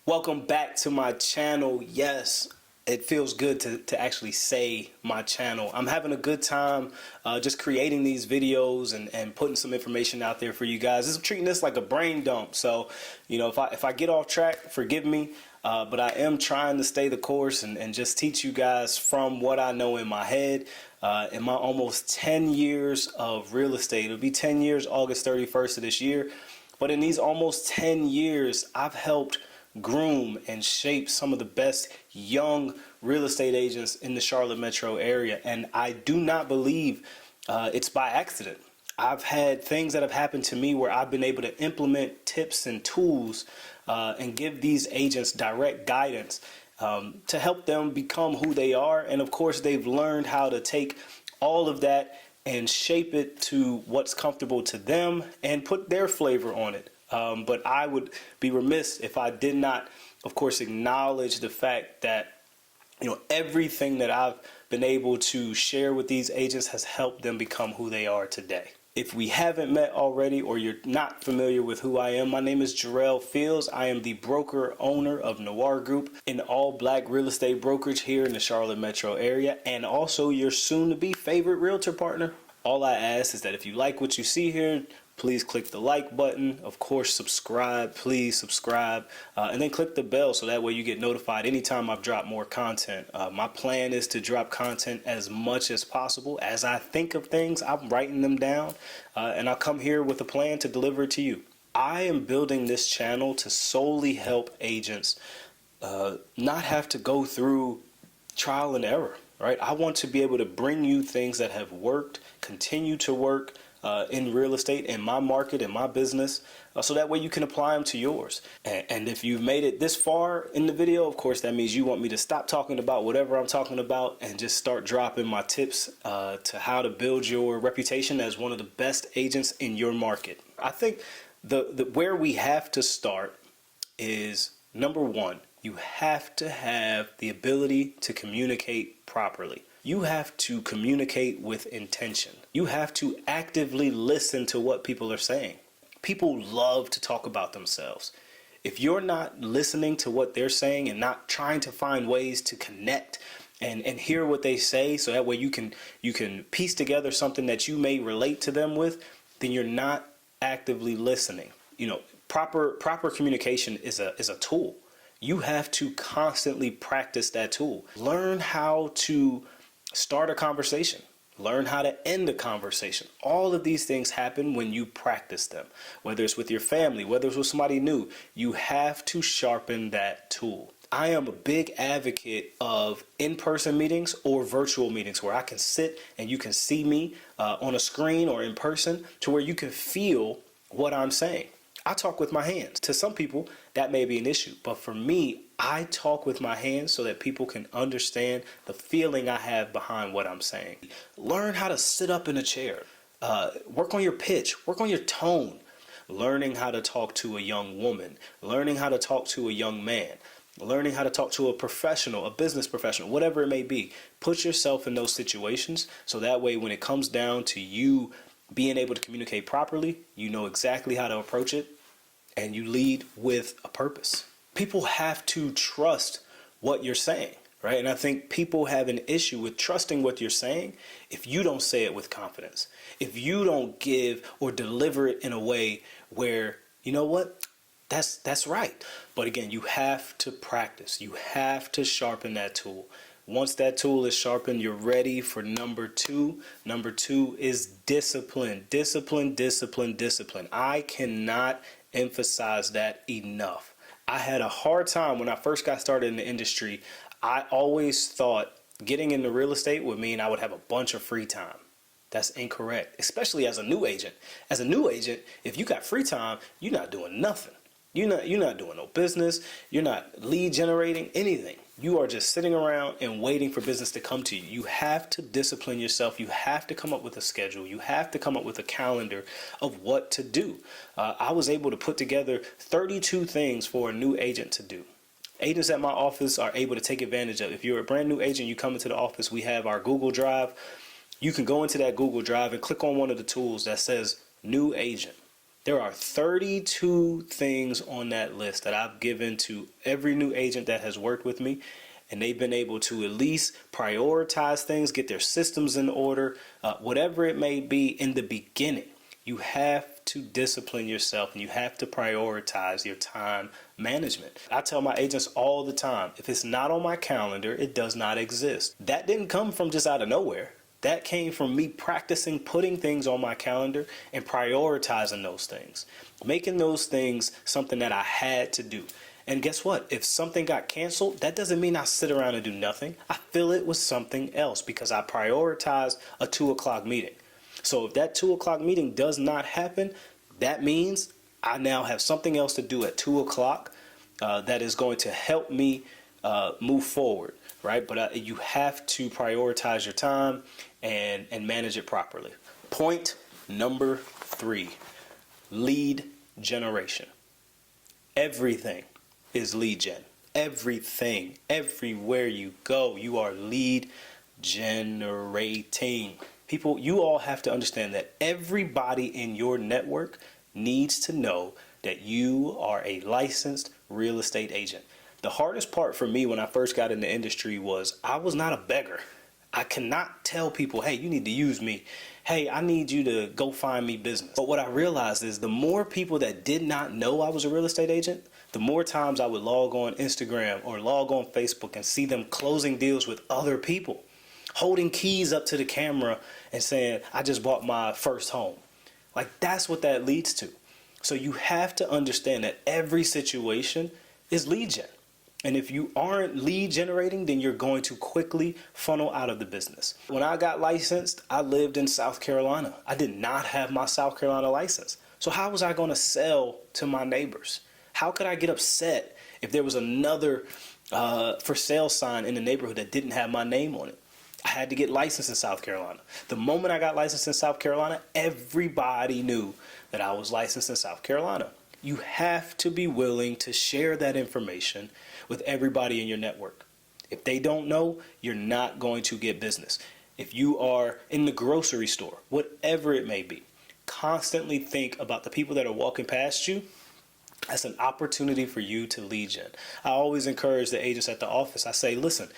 Welcome back to my channel. Yes, it feels good to actually say my channel. I'm having a good time just creating these videos and putting some information out there for you guys. I'm treating this like a brain dump. So, you know, if I get off track, forgive me. But I am trying to stay the course and just teach you guys from what I know in my head. In my almost 10 years of real estate, it'll be 10 years August 31st of this year. But in these almost 10 years, I've helped groom and shape some of the best young real estate agents in the Charlotte metro area. And I do not believe it's by accident. I've had things that have happened to me where I've been able to implement tips and tools and give these agents direct guidance to help them become who they are. And of course, they've learned how to take all of that and shape it to what's comfortable to them and put their flavor on it. But I would be remiss if I did not, of course, acknowledge the fact that, you know, everything that I've been able to share with these agents has helped them become who they are today. If we haven't met already or you're not familiar with who I am, my name is Jarrell Fields. I am the broker owner of Noir Group, an all-black real estate brokerage here in the Charlotte metro area, and also your soon-to-be favorite realtor partner. All I ask is that if you like what you see here, please click the like button. Of course, subscribe. Please subscribe. And then click the bell so that way you get notified anytime I've dropped more content. My plan is to drop content as much as possible. As I think of things, I'm writing them down. And I'll come here with a plan to deliver it to you. I am building this channel to solely help agents not have to go through trial and error, right? I want to be able to bring you things that have worked, continue to work, in real estate, in my market, in my business, so that way you can apply them to yours. And if you've made it this far in the video, of course, that means you want me to stop talking about whatever I'm talking about and just start dropping my tips to how to build your reputation as one of the best agents in your market. I think the where we have to start is, number one, you have to have the ability to communicate properly. You have to communicate with intention. You have to actively listen to what people are saying. People love to talk about themselves. If you're not listening to what they're saying and not trying to find ways to connect and hear what they say, so that way you can piece together something that you may relate to them with, then you're not actively listening. You know, proper communication is a tool. You have to constantly practice that tool. Learn how to start a conversation. Learn how to end a conversation. All of these things happen when you practice them. Whether it's with your family, whether it's with somebody new, you have to sharpen that tool. I am a big advocate of in-person meetings or virtual meetings where I can sit and you can see me on a screen or in person, to where you can feel what I'm saying. I talk with my hands. To some people, that may be an issue, but for me, I talk with my hands so that people can understand the feeling I have behind what I'm saying. Learn how to sit up in a chair. Work on your pitch. Work on your tone. Learning how to talk to a young woman. Learning how to talk to a young man. Learning how to talk to a professional, a business professional, whatever it may be. Put yourself in those situations so that way when it comes down to you being able to communicate properly, you know exactly how to approach it, and you lead with a purpose. People have to trust what you're saying, right? And I think people have an issue with trusting what you're saying if you don't say it with confidence. If you don't give or deliver it in a way where, you know what, that's right. But again, you have to practice. You have to sharpen that tool. Once that tool is sharpened, you're ready for number two. Number two is discipline. Discipline, discipline, discipline. I cannot emphasize that enough. I had a hard time when I first got started in the industry. I always thought getting into real estate would mean I would have a bunch of free time. That's incorrect, especially as a new agent. As a new agent, if you got free time, you're not doing nothing. You're not doing no business. You're not lead generating anything. You are just sitting around and waiting for business to come to you. You have to discipline yourself. You have to come up with a schedule. You have to come up with a calendar of what to do. I was able to put together 32 things for a new agent to do. Agents at my office are able to take advantage of. If you're a brand new agent, you come into the office, we have our Google Drive. You can go into that Google Drive and click on one of the tools that says new agent. There are 32 things on that list that I've given to every new agent that has worked with me, and they've been able to at least prioritize things, get their systems in order, whatever it may be in the beginning. You have to discipline yourself and you have to prioritize your time management. I tell my agents all the time, if it's not on my calendar, it does not exist. That didn't come from just out of nowhere. That came from me practicing putting things on my calendar and prioritizing those things, making those things something that I had to do. And guess what? If something got canceled, that doesn't mean I sit around and do nothing. I fill it with something else because I prioritized a 2 o'clock meeting. So if that 2 o'clock meeting does not happen, that means I now have something else to do at 2 o'clock that is going to help me move forward, right? But you have to prioritize your time and manage it properly. Point number 3, lead generation. Everything is lead gen. Everything, everywhere you go, you are lead generating. People, you all have to understand that everybody in your network needs to know that you are a licensed real estate agent. The hardest part for me when I first got in the industry was I was not a beggar. I cannot tell people, hey, you need to use me. Hey, I need you to go find me business. But what I realized is the more people that did not know I was a real estate agent, the more times I would log on Instagram or log on Facebook and see them closing deals with other people, holding keys up to the camera and saying, I just bought my first home. Like, that's what that leads to. So you have to understand that every situation is lead gen. And if you aren't lead generating, then you're going to quickly funnel out of the business. When I got licensed, I lived in South Carolina. I did not have my South Carolina license. So how was I going to sell to my neighbors? How could I get upset if there was another for sale sign in the neighborhood that didn't have my name on it? I had to get licensed in South Carolina. The moment I got licensed in South Carolina, everybody knew that I was licensed in South Carolina. You have to be willing to share that information with everybody in your network. If they don't know, you're not going to get business. If you are in the grocery store, whatever it may be, constantly think about the people that are walking past you as an opportunity for you to lead gen. I always encourage the agents at the office. I say, listen,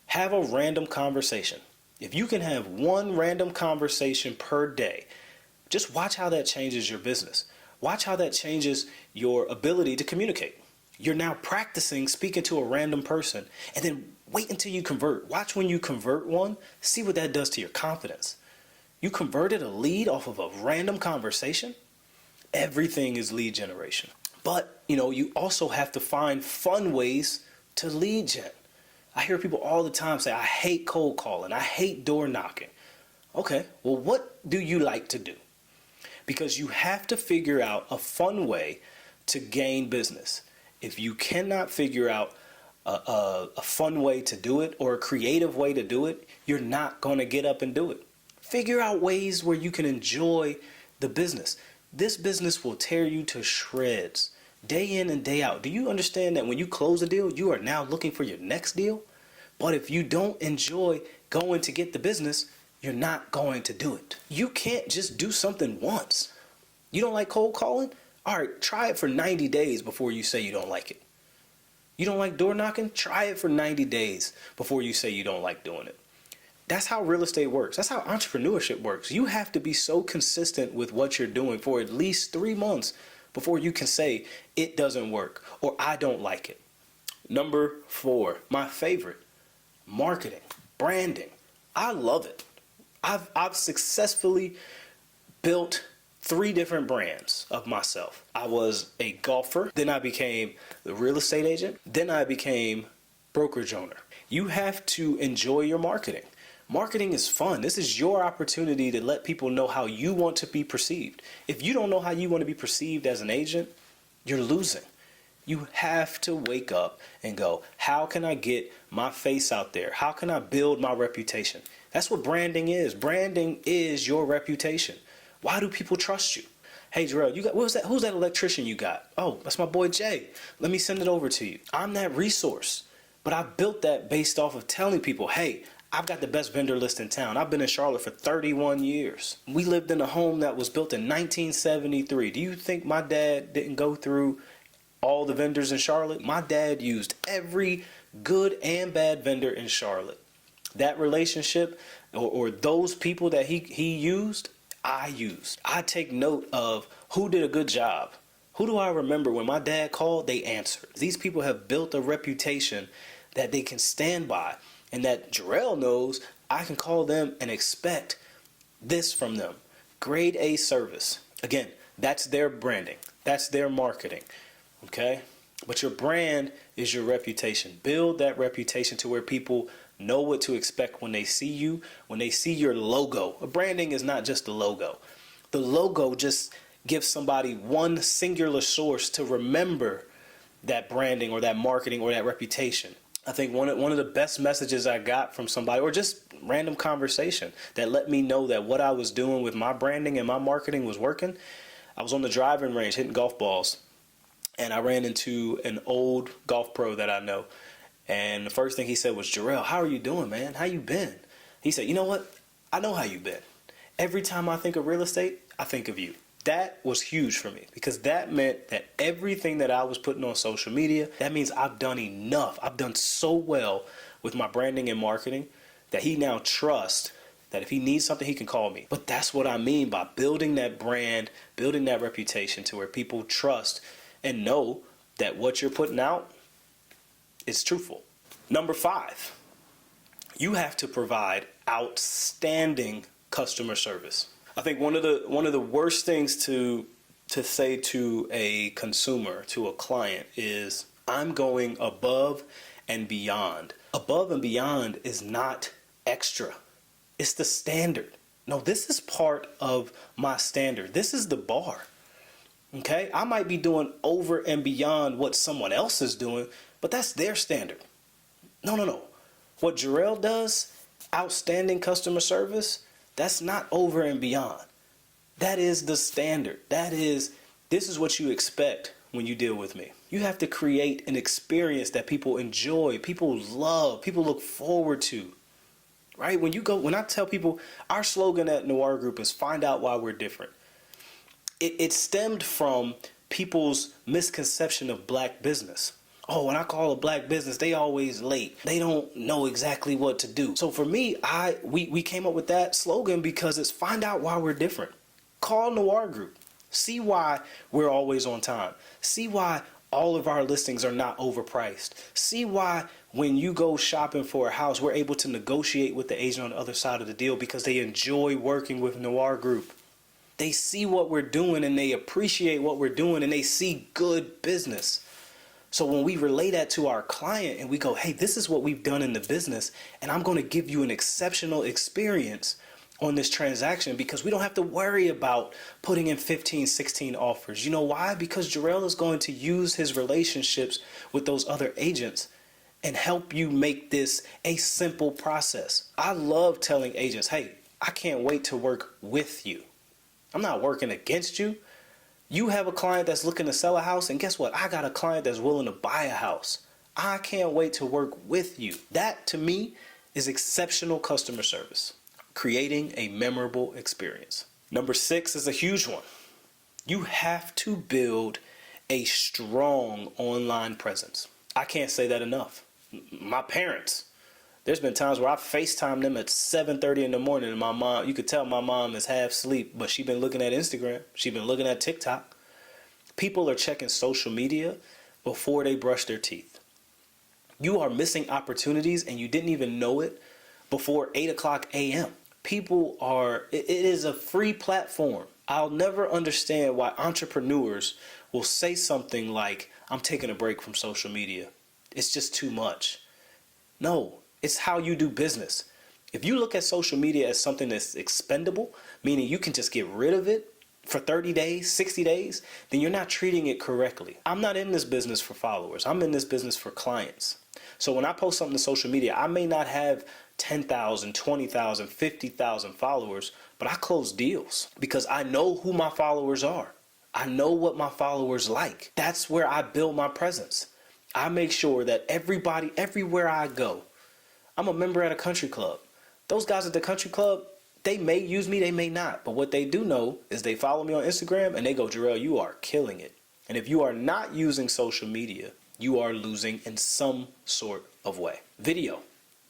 have a random conversation. If you can have one random conversation per day, just watch how that changes your business. Watch how that changes your ability to communicate. You're now practicing speaking to a random person, and then wait until you convert. Watch when you convert one, see what that does to your confidence. You converted a lead off of a random conversation. Everything is lead generation. But, you also have to find fun ways to lead gen. I hear people all the time say, I hate cold calling. I hate door knocking. Okay, well, what do you like to do? Because you have to figure out a fun way to gain business. If you cannot figure out a fun way to do it or a creative way to do it, you're not going to get up and do it. Figure out ways where you can enjoy the business. This business will tear you to shreds day in and day out. Do you understand that when you close a deal, you are now looking for your next deal? But if you don't enjoy going to get the business, you're not going to do it. You can't just do something once. You don't like cold calling? All right, try it for 90 days before you say you don't like it. You don't like door knocking? Try it for 90 days before you say you don't like doing it. That's how real estate works. That's how entrepreneurship works. You have to be so consistent with what you're doing for at least 3 months before you can say it doesn't work or I don't like it. Number 4, my favorite, marketing, branding. I love it. I've successfully built 3 different brands of myself. I was a golfer, then I became the real estate agent, then I became brokerage owner. You have to enjoy your marketing. Marketing is fun. This is your opportunity to let people know how you want to be perceived. If you don't know how you want to be perceived as an agent, you're losing. You have to wake up and go, how can I get my face out there? How can I build my reputation? That's what branding is. Branding is your reputation. Why do people trust you? Hey, Jarrell, who's that electrician you got? Oh, that's my boy Jay. Let me send it over to you. I'm that resource. But I built that based off of telling people, hey, I've got the best vendor list in town. I've been in Charlotte for 31 years. We lived in a home that was built in 1973. Do you think my dad didn't go through all the vendors in Charlotte? My dad used every good and bad vendor in Charlotte. That relationship or those people that he used, I used. I take note of who did a good job. Who do I remember when my dad called, they answered. These people have built a reputation that they can stand by, and that Jarrell knows I can call them and expect this from them. Grade A service. Again, that's their branding. That's their marketing. Okay? But your brand is your reputation. Build that reputation to where people know what to expect when they see you, when they see your logo. A branding is not just a logo. The logo just gives somebody one singular source to remember that branding or that marketing or that reputation. I think one of the best messages I got from somebody, or just random conversation, that let me know that what I was doing with my branding and my marketing was working. I was on the driving range hitting golf balls, and I ran into an old golf pro that I know. And the first thing he said was, "Jarrell, how are you doing, man? How you been?" He said, "You know what? I know how you been. Every time I think of real estate, I think of you." That was huge for me, because that meant that everything that I was putting on social media, that means I've done enough. I've done so well with my branding and marketing that he now trusts that if he needs something, he can call me. But that's what I mean by building that brand, building that reputation to where people trust and know that what you're putting out is truthful. Number 5, you have to provide outstanding customer service. I think one of the worst things to say to a consumer, to a client, is I'm going above and beyond. Above and beyond is not extra. It's the standard. No, this is part of my standard. This is the bar. Okay? I might be doing over and beyond what someone else is doing, but that's their standard. No. What Jarrell does, outstanding customer service, that's not over and beyond. That is the standard. This is what you expect when you deal with me. You have to create an experience that people enjoy, people love, people look forward to. Right? When I tell people, our slogan at Noir Group is find out why we're different. It stemmed from people's misconception of black business. Oh, when I call a black business, they always late. They don't know exactly what to do. So for me, we came up with that slogan because it's find out why we're different. Call Noir Group. See why we're always on time. See why all of our listings are not overpriced. See why when you go shopping for a house, we're able to negotiate with the agent on the other side of the deal because they enjoy working with Noir Group. They see what we're doing and they appreciate what we're doing and they see good business. So when we relay that to our client and we go, hey, this is what we've done in the business, and I'm going to give you an exceptional experience on this transaction because we don't have to worry about putting in 15, 16 offers. You know why? Because Jarrell is going to use his relationships with those other agents and help you make this a simple process. I love telling agents, hey, I can't wait to work with you. I'm not working against you. You have a client that's looking to sell a house, and guess what? I got a client that's willing to buy a house. I can't wait to work with you. That, to me, is exceptional customer service, creating a memorable experience. Number 6 is a huge one. You have to build a strong online presence. I can't say that enough. My parents, there's been times where I FaceTime them at 7:30 in the morning, and my mom, you could tell my mom is half asleep, but she's been looking at Instagram. She's been looking at TikTok. People are checking social media before they brush their teeth. You are missing opportunities, and you didn't even know it before 8 o'clock a.m. It is a free platform. I'll never understand why entrepreneurs will say something like, I'm taking a break from social media. It's just too much. No. It's how you do business. If you look at social media as something that's expendable, meaning you can just get rid of it for 30 days, 60 days, then you're not treating it correctly. I'm not in this business for followers. I'm in this business for clients. So when I post something to social media, I may not have 10,000, 20,000, 50,000 followers, but I close deals because I know who my followers are. I know what my followers like. That's where I build my presence. I make sure that everybody, everywhere I go, I'm a member at a country club. Those guys at the country club, they may use me, they may not. But what they do know is they follow me on Instagram and they go, Jarrell, you are killing it. And if you are not using social media, you are losing in some sort of way. Video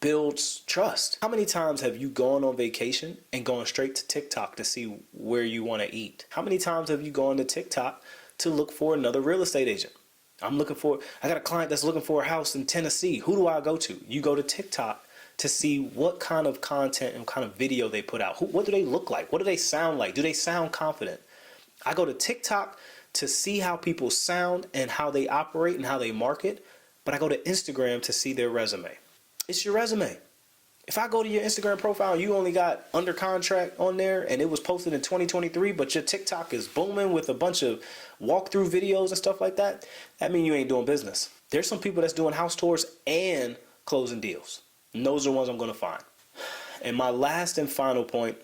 builds trust. How many times have you gone on vacation and gone straight to TikTok to see where you want to eat? How many times have you gone to TikTok to look for another real estate agent? I got a client that's looking for a house in Tennessee. Who do I go to? You go to TikTok to see what kind of content and kind of video they put out. What do they look like? What do they sound like? Do they sound confident? I go to TikTok to see how people sound and how they operate and how they market, but I go to Instagram to see their resume. It's your resume. If I go to your Instagram profile and you only got under contract on there and it was posted in 2023, but your TikTok is booming with a bunch of walkthrough videos and stuff like that, that means you ain't doing business. There's some people that's doing house tours and closing deals. And those are the ones I'm going to find. And my last and final point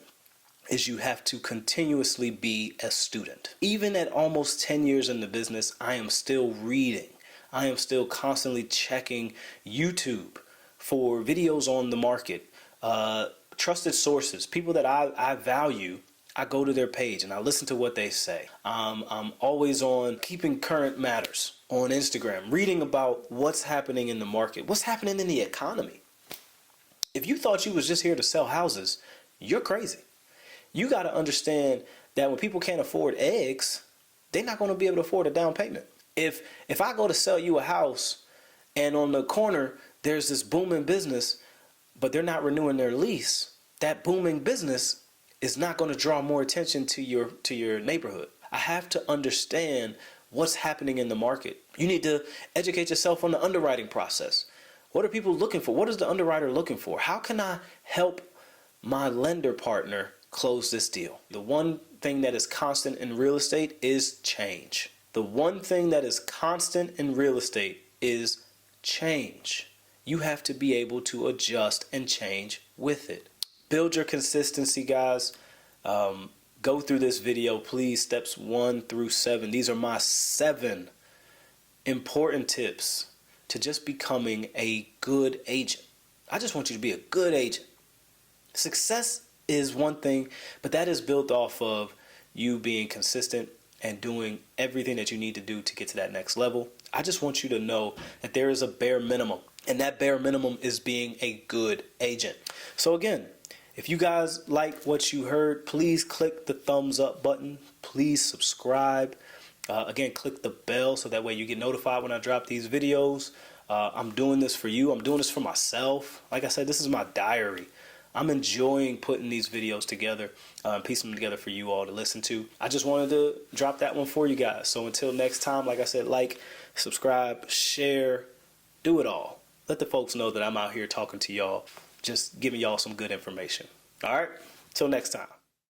is you have to continuously be a student. Even at almost 10 years in the business, I am still reading. I am still constantly checking YouTube for videos on the market, trusted sources, people that I value. I go to their page and I listen to what they say. I'm always on Keeping Current Matters on Instagram, reading about what's happening in the market, what's happening in the economy. If you thought you was just here to sell houses, you're crazy. You got to understand that when people can't afford eggs, they're not going to be able to afford a down payment. If I go to sell you a house and on the corner there's this booming business, but they're not renewing their lease, that booming business is not going to draw more attention to your neighborhood. I have to understand what's happening in the market. You need to educate yourself on the underwriting process. What are people looking for? What is the underwriter looking for? How can I help my lender partner close this deal? The one thing that is constant in real estate is change. The one thing that is constant in real estate is change. You have to be able to adjust and change with it. Build your consistency, guys. Go through this video, please. Steps 1 through 7. These are my 7 important tips to just becoming a good agent. I just want you to be a good agent. Success is one thing, but that is built off of you being consistent and doing everything that you need to do to get to that next level. I just want you to know that there is a bare minimum, and that bare minimum is being a good agent. So again, if you guys like what you heard, please click the thumbs up button. Please subscribe. Again, click the bell so that way you get notified when I drop these videos. I'm doing this for you. I'm doing this for myself. Like I said, this is my diary. I'm enjoying putting these videos together, piecing them together for you all to listen to. I just wanted to drop that one for you guys. So until next time, like I said, like, subscribe, share, do it all. Let the folks know that I'm out here talking to y'all, just giving y'all some good information. All right, till next time.